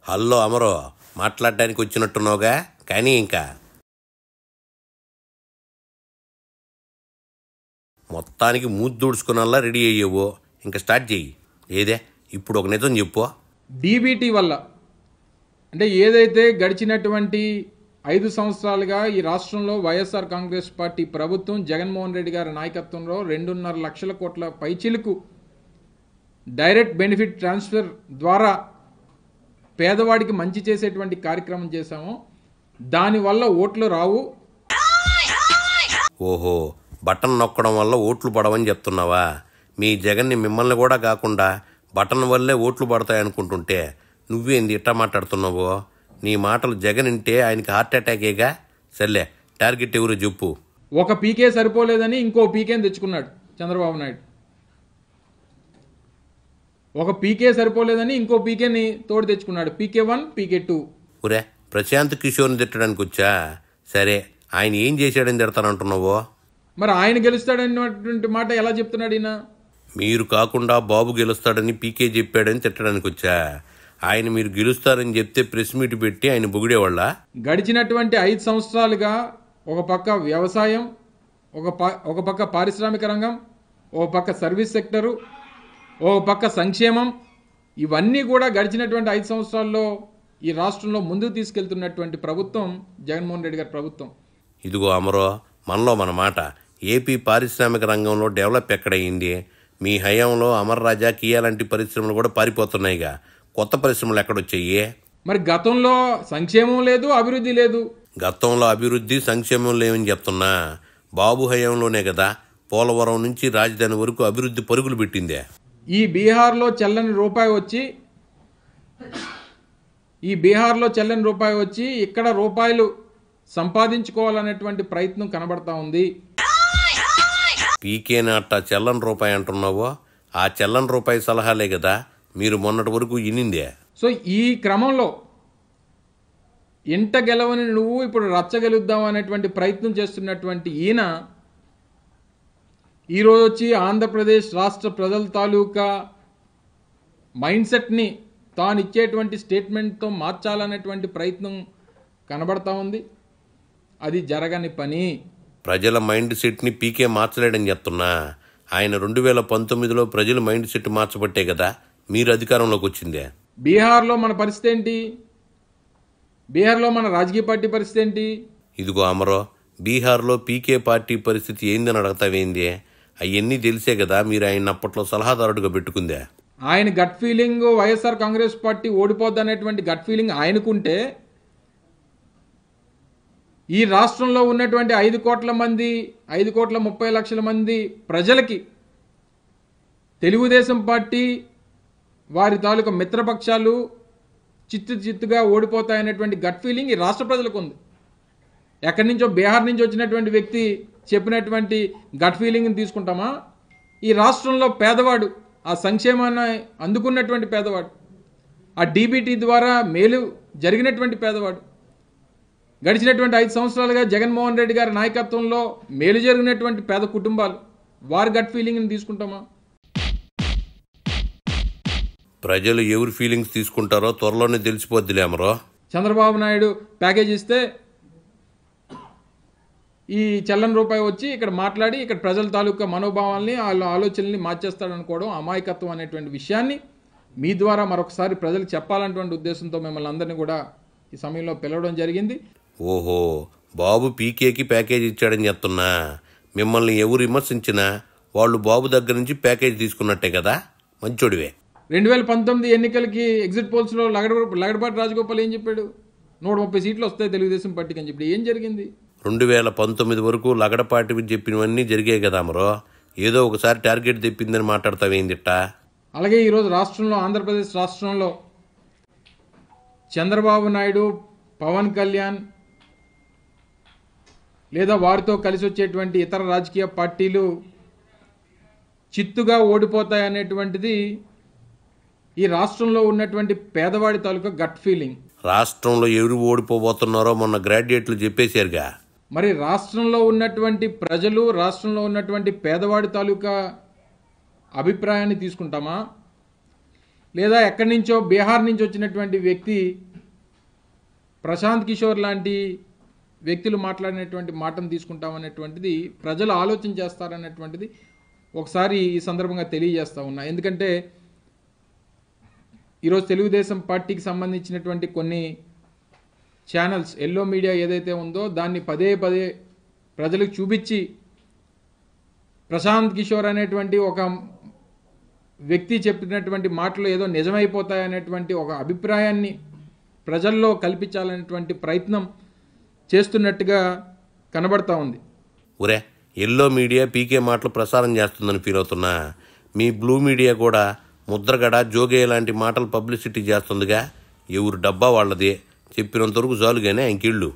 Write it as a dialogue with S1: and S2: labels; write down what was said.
S1: Hello అమరో, మాట్లాడడానికి వచ్చినట్టున్నావుగా, కానీ ఇంకా మొత్తానికి మూద్దూడ్చుకున్నలా రెడీ అయ్యేవో. ఇంకా స్టార్ట్ చెయ్యి. ఏదే ఇప్పుడు ఒక నిజం చెప్పు.
S2: డీబీటీ వల్ల అంటే ఏదైతే గడిచినటువంటి 5 సంవత్సరాలుగా ఈ రాష్ట్రంలో వైఎస్ఆర్ కాంగ్రెస్ పార్టీ ప్రభుత్వం జగన్మోహన్ రెడ్డి గారి నాయకత్వంలో 2.5 లక్షల కోట్ల పైచిలుకు డైరెక్ట్ బెనిఫిట్ ట్రాన్స్ఫర్ ద్వారా పేదవాడికి మంచి చేసేటువంటి కార్యక్రమం చేశాము. దానివల్ల ఓట్లు రావు.
S1: ఓహో, బటన్ నొక్కడం వల్ల ఓట్లు పడవని చెప్తున్నావా? మీ జగన్ని మిమ్మల్ని కూడా కాకుండా బటన్ వల్లే ఓట్లు పడతాయనుకుంటుంటే నువ్వేంది ఇట్టా మాట్లాడుతున్నావో? నీ మాటలు జగన్ వింటే ఆయనకి హార్ట్ అటాకేగా. సర్లే, టార్గెట్ ఎవరు చెప్పు.
S2: ఒక పీకే సరిపోలేదని ఇంకో పీకేని తెచ్చుకున్నాడు చంద్రబాబు నాయుడు. ఒక పీకే సరిపోలేదని ఇంకో పీకేని తోడు తెచ్చుకున్నాడు. పీకే 1, పీకే 2.
S1: ఒరే, ప్రశాంత్ కిషోర్ని తిట్టడానికి వచ్చా? సరే, ఆయన ఏం చేశాడని తిడతానంటున్నావో?
S2: మరి ఆయన గెలుస్తాడన్నటువంటి మాట ఎలా చెప్తున్నాడు ఈయన?
S1: మీరు కాకుండా బాబు గెలుస్తాడని పీకే చెప్పాడని తిట్టడానికి వచ్చా? ఆయన మీరు గెలుస్తారని చెప్తే ప్రెస్ మీట్ పెట్టి ఆయన బొగిడేవాళ్ళ?
S2: గడిచినటువంటి 5 సంవత్సరాలుగా ఒక పక్క వ్యవసాయం, ఒక పక్క పారిశ్రామిక రంగం, ఒక పక్క సర్వీస్ సెక్టరు, ఒక పక్క సంక్షేమం, ఇవన్నీ కూడా గడిచినటువంటి 5 సంవత్సరాల్లో ఈ రాష్ట్రంలో ముందుకు తీసుకెళ్తున్నటువంటి ప్రభుత్వం జగన్మోహన్ రెడ్డి గారి ప్రభుత్వం.
S1: ఇదిగో అమరో, మనలో మన మాట. ఏపీ పారిశ్రామిక రంగంలో డెవలప్ ఎక్కడయ్యింది? మీ హయాంలో అమర్ రాజా, కియా లాంటి పరిశ్రమలు కూడా పారిపోతున్నాయిగా. కొత్త పరిశ్రమలు ఎక్కడొచ్చాయి?
S2: మరి గతంలో సంక్షేమం లేదు, అభివృద్ధి లేదు.
S1: గతంలో అభివృద్ధి సంక్షేమం లేవని చెప్తున్నా. బాబు హయాంలోనే కదా పోలవరం నుంచి రాజధాని వరకు అభివృద్ధి పరుగులు పెట్టిందే.
S2: ఈ బీహార్లో చెల్లని రూపాయి వచ్చి ఇక్కడ రూపాయలు సంపాదించుకోవాలనేటువంటి ప్రయత్నం కనబడతా ఉంది.
S1: పీకేని అట్టా చెల్లని రూపాయి అంటున్నావో? ఆ చెల్లని రూపాయి సలహాలే కదా మీరు మొన్నటి వరకు ఇనిందే.
S2: సో ఈ క్రమంలో ఇంట గెలవని నువ్వు ఇప్పుడు రచ్చగెలుద్దాం అనేటువంటి ప్రయత్నం చేస్తున్నటువంటి ఈయన ఈరోజు వచ్చి ఆంధ్రప్రదేశ్ రాష్ట్ర ప్రజల తాలూకా మైండ్ సెట్ని తాను ఇచ్చేటువంటి స్టేట్మెంట్తో మార్చాలనేటువంటి ప్రయత్నం కనబడతా ఉంది. అది జరగని పని.
S1: ప్రజల మైండ్ సెట్ని పీకే మార్చలేడని చెప్తున్నా. ఆయన 2019లో ప్రజల మైండ్ సెట్ మార్చబట్టే కదా మీరు అధికారంలోకి వచ్చిందే.
S2: బీహార్లో మన పరిస్థితి ఏంటి? బీహార్లో మన రాజకీయ పార్టీ పరిస్థితి ఏంటి?
S1: ఇదిగో అమరో, బీహార్లో పీకే పార్టీ పరిస్థితి ఏందని అడగతావేంది? అవన్నీ తెలిసే కదా మీరు ఆయన అప్పట్లో సలహాదారుడిగా పెట్టుకుందే.
S2: ఆయన gut feeling YSR Congress party ఓడిపోద్ది అనేటువంటి గట్ ఫీలింగ్ ఆయనకుంటే ఈ రాష్ట్రంలో ఉన్నటువంటి 5 కోట్ల 30 లక్షల మంది ప్రజలకి తెలుగుదేశం పార్టీ వారి తాలూకా మిత్రపక్షాలు చిత్తుగా ఓడిపోతాయనేటువంటి గట్ ఫీలింగ్ ఈ రాష్ట్ర ప్రజలకు ఉంది. ఎక్కడి నుంచో బీహార్ నుంచి వచ్చినటువంటి వ్యక్తి చెప్పినటువంటి గట్ ఫీలింగ్ని తీసుకుంటామా? ఈ రాష్ట్రంలో పేదవాడు, ఆ సంక్షేమాన్ని అందుకున్నటువంటి పేదవాడు, ఆ డీబీటీ ద్వారా మేలు జరిగినటువంటి పేదవాడు, గడిచినటువంటి 5 సంవత్సరాలుగా జగన్మోహన్ రెడ్డి గారి నాయకత్వంలో మేలు జరిగినటువంటి పేద కుటుంబాలు, వారి గట్ ఫీలింగ్ని తీసుకుంటామా?
S1: ప్రజలు ఎవరి ఫీలింగ్స్ తీసుకుంటారో త్వరలోనే తెలిసిపోద్దిలే అమరో.
S2: చంద్రబాబు నాయుడు ప్యాకేజ్ ఇస్తే ఈ చెల్లని రూపాయి వచ్చి ఇక్కడ మాట్లాడి ఇక్కడ ప్రజల తాలూకా మనోభావాల్ని వాళ్ళ ఆలోచనల్ని మార్చేస్తాడనుకోవడం అమాయకత్వం అనేటువంటి విషయాన్ని మీ ద్వారా మరొకసారి ప్రజలకు చెప్పాలన్నటువంటి ఉద్దేశంతో మిమ్మల్ని అందరినీ కూడా ఈ సమయంలో పిలవడం జరిగింది.
S1: ఓహో, బాబు పీకేకి ప్యాకేజ్ ఇచ్చాడని చెప్తున్నా. మిమ్మల్ని ఎవరు విమర్శించినా వాళ్ళు బాబు దగ్గర నుంచి ప్యాకేజ్ తీసుకున్నట్టే కదా. మంచోడివే.
S2: 2019 ఎన్నికలకి ఎగ్జిట్ పోల్స్లో లగడపాటి రాజగోపాల్ ఏం చెప్పాడు? 130 సీట్లు వస్తాయి తెలుగుదేశం పార్టీకి అని చెప్పి. ఏం జరిగింది?
S1: 2019 వరకు లగడపాటి చెప్పినవన్నీ జరిగాయి కదా అమరో. ఏదో ఒకసారి టార్గెట్ తెప్పిందని మాట్లాడతావేందిట్టా?
S2: అలాగే ఈరోజు రాష్ట్రంలో, ఆంధ్రప్రదేశ్ రాష్ట్రంలో చంద్రబాబు నాయుడు, పవన్ కళ్యాణ్ లేదా వారితో కలిసి వచ్చేటువంటి ఇతర రాజకీయ పార్టీలు చిత్తుగా ఓడిపోతాయనేటువంటిది ఈ రాష్ట్రంలో ఉన్నటువంటి పేదవాడి తాలూకా గట్ ఫీలింగ్.
S1: రాష్ట్రంలో ఎవరు ఓడిపోబోతున్నారో మొన్న గ్రాడ్యుయేట్లు చెప్పేశారుగా.
S2: మరి రాష్ట్రంలో ఉన్నటువంటి ప్రజలు, రాష్ట్రంలో ఉన్నటువంటి పేదవాడి తాలూకా అభిప్రాయాన్ని తీసుకుంటామా? లేదా ఎక్కడి నుంచో బీహార్ నుంచి వచ్చినటువంటి వ్యక్తి ప్రశాంత్ కిషోర్ లాంటి వ్యక్తులు మాట్లాడినటువంటి మాటను తీసుకుంటామనేటువంటిది ప్రజలు ఆలోచన చేస్తారనేటువంటిది ఒకసారి ఈ సందర్భంగా తెలియజేస్తూ ఉన్నా. ఎందుకంటే ఈరోజు తెలుగుదేశం పార్టీకి సంబంధించినటువంటి కొన్ని ఛానల్స్ ఎల్లో మీడియా ఏదైతే ఉందో దాన్ని పదే పదే ప్రజలకు చూపించి ప్రశాంత్ కిషోర్ అనేటువంటి ఒక వ్యక్తి చెప్పినటువంటి మాటలు ఏదో నిజమైపోతాయనేటువంటి ఒక అభిప్రాయాన్ని ప్రజల్లో కల్పించాలనేటువంటి ప్రయత్నం చేస్తున్నట్టుగా కనబడతా ఉంది.
S1: ఒరే, ఎల్లో మీడియా పీకే మాటలు ప్రసారం చేస్తుందని ఫీల్ అవుతున్నా. మీ బ్లూ మీడియా కూడా ముద్రగడ, జోగే లాంటి మాటలు పబ్లిసిటీ చేస్తుందిగా. ఎవరు డబ్బా వాళ్ళదే. చెప్పినంతవరకు చాలుగానే ఇంకిళ్ళు.